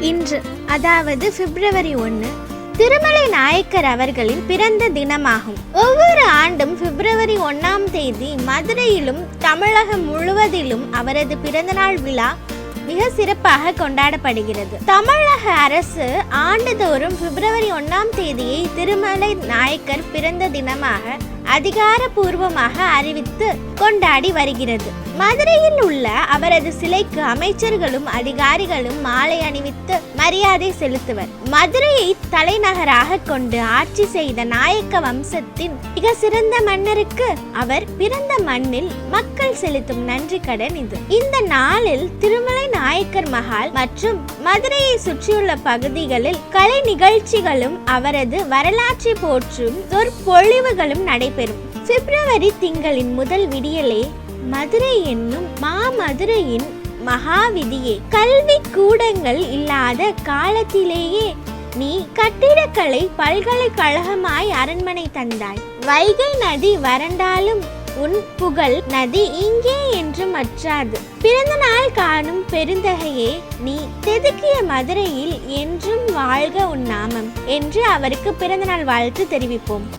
இன்று அதாவது பிப்ரவரி 1 திருமலை நாயக்கர் அவர்களின் பிறந்த தினமாகும். ஒவ்வொரு ஆண்டும் பிப்ரவரி 1ஆம் தேதி மதுரையிலும் தமிழகம் முழுவதிலும் அவரது பிறந்தநாள் விழா மிக சிறப்பாக கொண்டாடப்படுகிறது. தமிழக அரசு ஆண்டுதோறும் பிப்ரவரி 1ஆம் தேதியை திருமலை நாயக்கர் பிறந்த தினமாக அதிகாரப்பூர்வமாக அறிவித்து கொண்டாடி வருகிறது. மதுரையில் உள்ள அவரது சிலைக்கு அமைச்சர்களும் அதிகாரிகளும் மாலை அணிவித்து மரியாதை செலுத்துவர். மதுரையை தலைநகராக கொண்டு ஆட்சி செய்த நாயக்க வம்சத்தின் மிக சிறந்த மன்னருக்கு அவர் பிறந்த மண்ணில் மக்கள் செலுத்தும் நன்றி கடன் இது. இந்த நாளில் திருமலை நாயக்கர் மஹால் மற்றும் மதுரையை சுற்றியுள்ள பகுதிகளில் கலை நிகழ்ச்சிகளும் அவரது வரலாற்றை போற்றும் சொற்பொழிவுகளும் நடைபெறும். பிப்ரவரி திங்களின் முதல் விடியலே மதுரை என்னும் மாமதுரையின் மகாவிதியே. கல்வி கூடங்கள் இல்லாத காலத்திலேயே நீ கட்டிடக்கலை பல்கலைக்கழகமாய் அரண்மனை தந்தாய். வைகை நதி வறண்டாலும் உன் புகழ் நதி இங்கே என்று மற்றாது. பிறந்த நாள் காணும் பெருந்தகையே, நீ செதுக்கிய மதுரையில் என்றும் வாழ்க உன் நாமம் என்று அவருக்கு பிறந்தநாள் வாழ்த்து தெரிவிப்போம்.